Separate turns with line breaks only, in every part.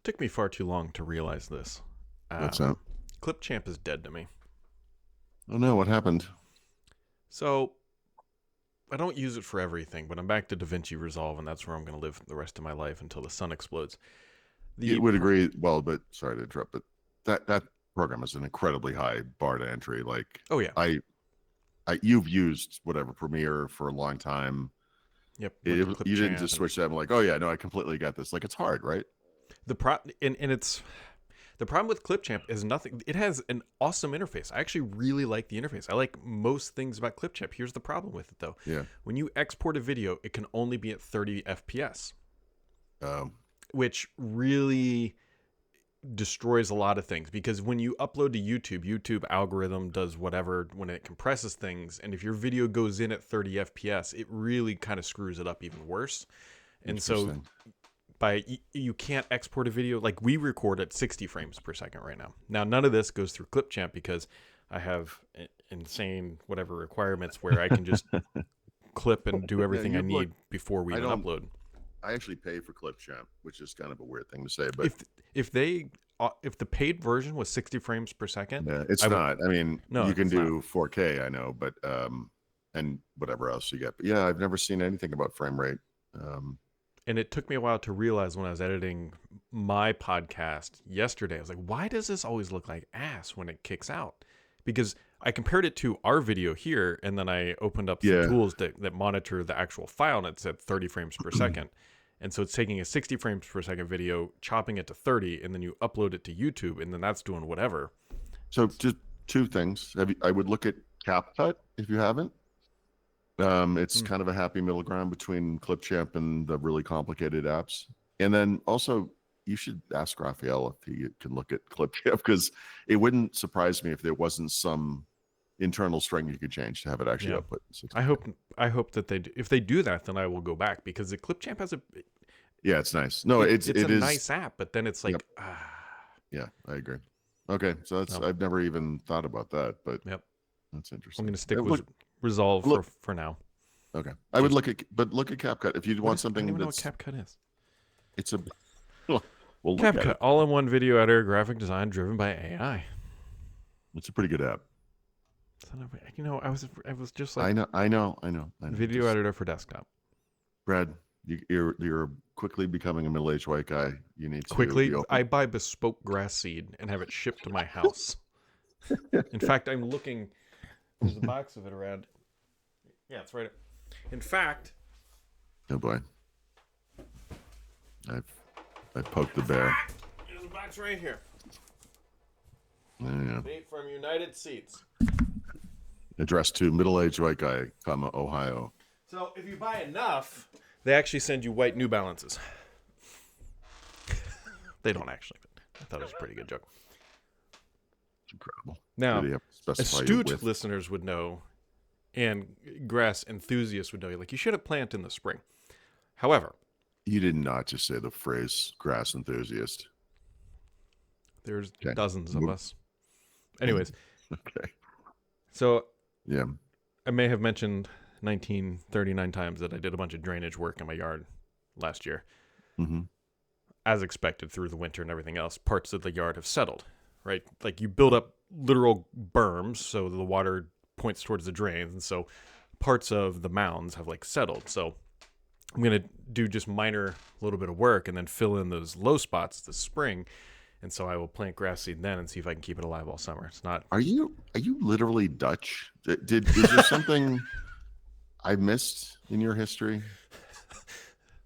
Took me far too long to realize this.
What's
Um,
up?
Clipchamp is dead to me.
Oh no, what happened?
So I don't use it for everything, but I'm back to DaVinci Resolve, and that's where I'm going to live the rest of my life until the sun explodes. The
You would agree. Well, but sorry to interrupt, but that program is an incredibly high bar to entry. Like
Oh yeah,
you've used whatever Premiere for a long time.
yep, with the
You didn't
Clipchamp
just
and
switch that. I'm like, oh yeah, no, I completely get this. Like it's hard, right?
and it's the problem with Clipchamp is nothing. It has an awesome interface. I actually really like the interface. I like most things about Clipchamp. Here's the problem with it though.
Yeah.
When you export a video, it can only be at 30 FPS,
Um,
which really destroys a lot of things because when you upload to YouTube algorithm does whatever when it compresses things, and if your video goes in at 30 FPS, it really kind of screws it up even worse. And so
interesting.
you can't export a video like we record at 60 frames per second right now. Now none of this goes through Clipchamp because I have insane whatever requirements where I can just clip and do
Yeah,
everything I
you've like
need before we
I
even
don't.
upload.
I actually pay for Clipchamp, which is kind of a weird thing to say, but
If if the paid version was 60 frames per second,
yeah, it's
I would
not. I mean,
no,
you can
it's not.
do 4K, I know, but and whatever else you get. But yeah, I've never seen anything about frame rate. Um,
And it took me a while to realize when I was editing my podcast yesterday, I was like, why does this always look like ass when it kicks out? Because I compared it to our video here, and then I opened up some
yeah,
tools that monitor the actual file, and it said 30 frames per second. And so it's taking a 60 frames per second video, chopping it to 30, and then you upload it to YouTube, and then that's doing whatever.
so just two things. I would look at CapCut if you haven't. It's
Hmm.
kind of a happy middle ground between Clipchamp and the really complicated apps. And then also, you should ask Raphael if he can look at Clipchamp because it wouldn't surprise me if there wasn't some internal string you could change to have it actually
Yeah.
output 60.
I hope that if they do that, then I will go back because the Clipchamp has
Yeah, it's nice. No,
it's a
it is.
nice app, but then it's
Yep.
like
Yeah, I agree. Okay, so that's
no.
I've never even thought about that, but
Yep.
that's
I'm
interesting.
gonna stick with
Look,
Resolve
look.
for now.
Okay, I would
Just
look at CapCut if you
what
want
is? I don't
something
even know what
that's
CapCut is.
it's a. Well, we'll look at
CapCut,
it.
all-in-one video editor, graphic design driven by AI.
It's a pretty good app.
I was just
I
like
know, I know, I know, I know.
video
Just
editor for desktop.
Brad, you're quickly becoming a middle-aged white guy. You need to
Quickly,
be open.
I buy bespoke grass seed and have it shipped to my house. In fact, I'm looking. There's a box of it around. Yeah, it's right. In fact,
Oh boy, I've I poked the bear.
there's a box right here.
Yeah.
Made from United Seeds.
Addressed to middle-aged white guy, comma Ohio.
So if you buy enough, they actually send you white New Balances. They don't actually, but I thought it was a pretty good joke.
It's incredible.
Now,
Do they have to specify your
astute
width?
listeners would know, and grass enthusiasts would know, like you shouldn't plant in the spring. However,
You did not just say the phrase "grass enthusiast."
there's
Okay.
dozens of us. Anyways,
Okay.
so
Yeah.
I may have mentioned 1939 times that I did a bunch of drainage work in my yard last year.
Mm-hmm.
As expected through the winter and everything else, parts of the yard have settled, right? Like you build up literal berms so the water points towards the drains, and so parts of the mounds have like settled. So I'm going to do just minor little bit of work and then fill in those low spots this spring. And so I will plant grass seed then and see if I can keep it alive all summer. It's not.
Are you literally Dutch? Is there something I missed in your history?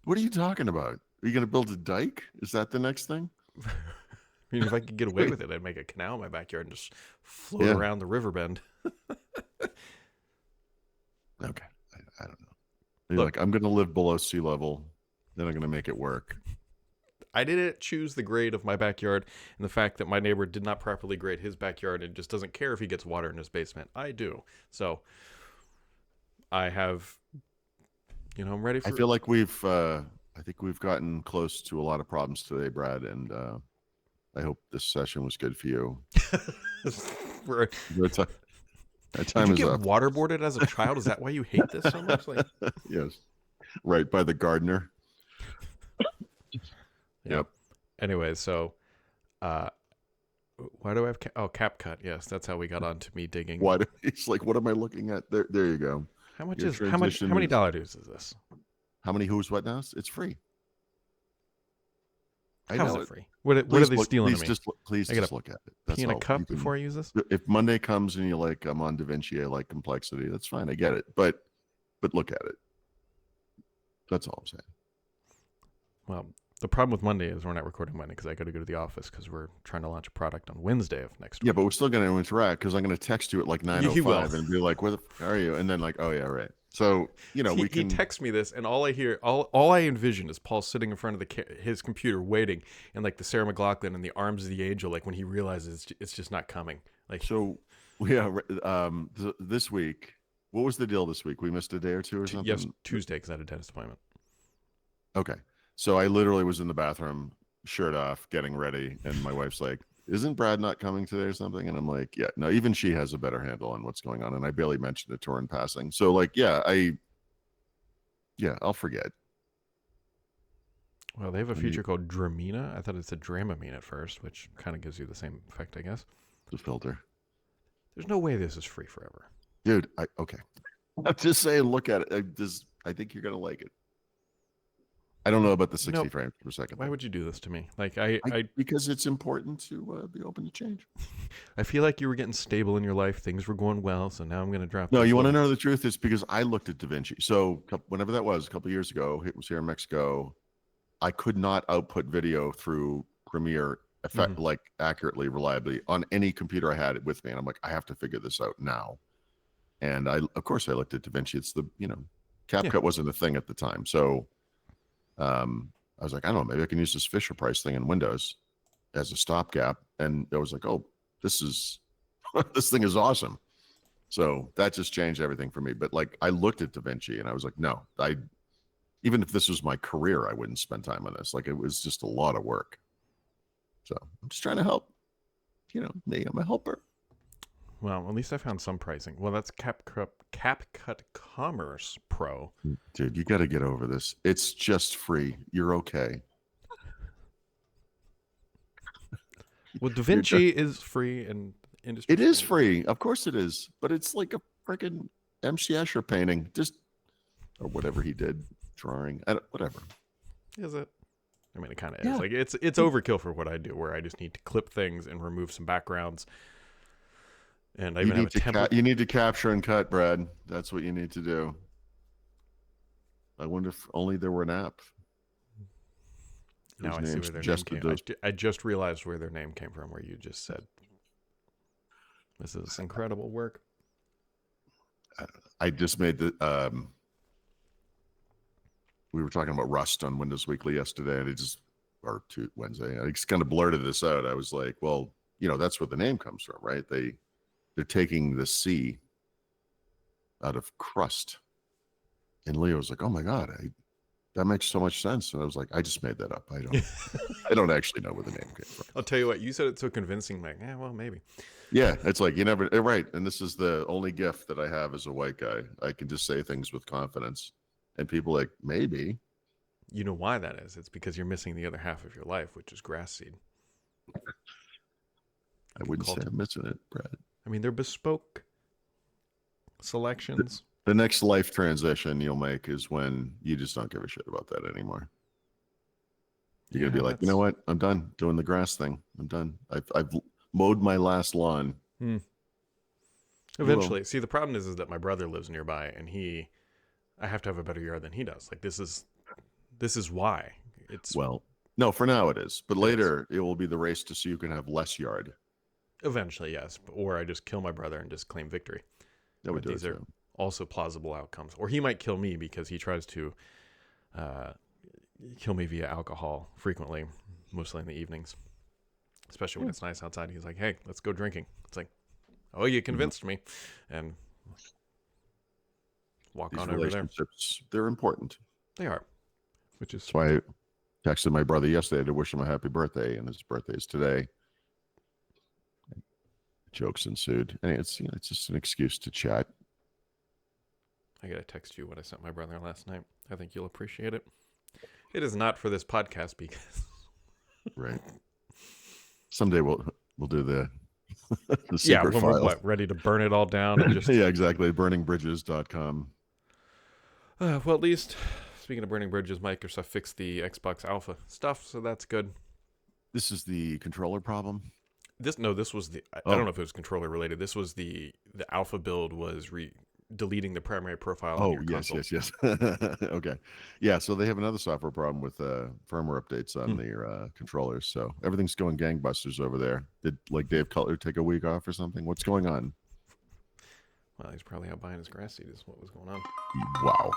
What are you talking about? Are you going to build a dike? Is that the next thing?
I mean, if I could get away with it, I'd make a canal in my backyard and just float
Yeah.
around the river bend.
Okay. I don't know. You're
Look,
like, I'm going to live below sea level. Then I'm going to make it work.
I didn't choose the grade of my backyard and the fact that my neighbor did not properly grade his backyard and just doesn't care if he gets water in his basement. I do. So I have, I'm ready for
I feel like I think we've gotten close to a lot of problems today, Brad, and I hope this session was good for you.
for
Your ti- That
Did
time
you
is
get
up.
waterboarded as a child? Is that why you hate this so much? Like,
Yes. Right by the gardener.
yeah.
Yep.
Anyway, so uh, why do I have Capcut? Yes, that's how we got on to me digging.
What? It's like, what am I looking at? There you go.
How much
Your
is how much?
transition
How many
is
dollars is this?
how many who's what now? It's free. I
How is
know
it
it.
free? What are they stealing of me?
Please
I get
just
a
look at it.
pee
That's
in a
all.
cup
You can.
before I use this.
If Monday comes and you're like, I'm on DaVinci, I like complexity. That's fine. I get it. But look at it. That's all I'm saying.
Well, the problem with Monday is we're not recording Monday because I got to go to the office because we're trying to launch a product on Wednesday of next
Yeah,
week.
but we're still going to interact because I'm going to text you at like
You will.
9:05 and be like, "Where the f- are you?" And then like, "Oh yeah, right." So we
He
can.
texts me this, and all I hear, all I envision is Paul sitting in front of his computer waiting, and like the Sarah McLachlan and the arms of the angel, like when he realizes it's just not coming. Like,
So yeah, this week, what was the deal this week? We missed a day or two or something.
yes, Tuesday because I had a dentist appointment.
Okay, so I literally was in the bathroom, shirt off, getting ready, and my wife's like, "Isn't Brad not coming today or something?" And I'm like, "Yeah, no." Even she has a better handle on what's going on, and I barely mentioned it to her in passing. So like, I'll forget.
Well, they have a feature called Dramina. I thought it said Dramamine at first, which kind of gives you the same effect, I guess.
The filter.
There's no way this is free forever.
Dude, okay. I'm just saying, look at it. I think you're gonna like it. I don't know about the 60 frames per second.
Why would you do this to me? Like
because it's important to be open to change.
I feel like you were getting stable in your life. Things were going well, so now I'm going to drop.
No, you want to know the truth? It's because I looked at DaVinci. So whenever that was, a couple of years ago, it was here in Mexico. I could not output video through Premiere like accurately, reliably on any computer I had it with me. And I'm like, I have to figure this out now. And of course I looked at DaVinci. It's CapCut wasn't a thing at the time. So I was like, I don't know, maybe I can use this Fisher Price thing in Windows as a stopgap. And I was like, oh, this thing is awesome. So that just changed everything for me. But like, I looked at DaVinci and I was like, no, even if this was my career, I wouldn't spend time on this. Like, it was just a lot of work. So I'm just trying to help. Me, I'm a helper.
Well, at least I found some pricing. Well, that's CapCut Commerce Pro.
Dude, you got to get over this. It's just free. You're okay.
Well, DaVinci is free and industry.
It is free. Of course it is. But it's like a freaking MC Escher painting. Or whatever he did. Drawing. Whatever.
Is it? I mean, it kind of is. Like, it's overkill for what I do, where I just need to clip things and remove some backgrounds. And I even have a template.
You need to capture and cut, Brad. That's what you need to do. I wonder if only there were an app.
Now I see where their name came. I just realized where their name came from, where you just said, this is incredible work.
I just made we were talking about Rust on Windows Weekly yesterday, and or Wednesday. I just kind of blurted this out. I was like, well, that's where the name comes from, right? They're taking the C out of crust. And Leo was like, oh my God, that makes so much sense. And I was like, I just made that up. I don't actually know where the name came from.
I'll tell you what, you said it so convincing, like, well, maybe.
Yeah, it's like, right. And this is the only gift that I have as a white guy. I can just say things with confidence. And people like, maybe.
You know why that is? It's because you're missing the other half of your life, which is grass seed.
I wouldn't say I'm missing it, Brad.
I mean, they're bespoke selections.
The next life transition you'll make is when you just don't give a shit about that anymore. You're going to be like, you know what? I'm done doing the grass thing. I'm done. I've mowed my last lawn.
Eventually. See, the problem is that my brother lives nearby, and I have to have a better yard than he does. Like, this is why.
No, for now it is. But later it will be the race to see who can have less yard.
Eventually, yes. Or I just kill my brother and just claim victory.
That would do
these are also plausible outcomes. Or he might kill me because he tries to kill me via alcohol frequently, mostly in the evenings. Especially when it's nice outside. He's like, hey, let's go drinking. It's like, oh, you convinced me. And walk on over there.
They're important.
They are. That's
why I texted my brother yesterday to wish him a happy birthday, and his birthday is today. Jokes ensued. And it's just an excuse to chat.
I gotta text you what I sent my brother last night. I think you'll appreciate it. It is not for this podcast because
Right. Someday we'll do the the
Yeah,
secret
when we're
file.
ready to burn it all down and just.
Yeah, exactly. Burningbridges.com.
Well, at least speaking of burning bridges, Microsoft fixed the Xbox Alpha stuff, so that's good.
This is the controller problem.
This was the. I don't know if it was controller related. This was the Alpha build was deleting the primary profile on
Oh,
your
yes,
console.
yes. Okay. Yeah, so they have another software problem with firmware updates on their controllers. So everything's going gangbusters over there. Did like Dave Cutler take a week off or something? What's going on?
Well, he's probably out buying his grass seed. Is what was going on.
Wow.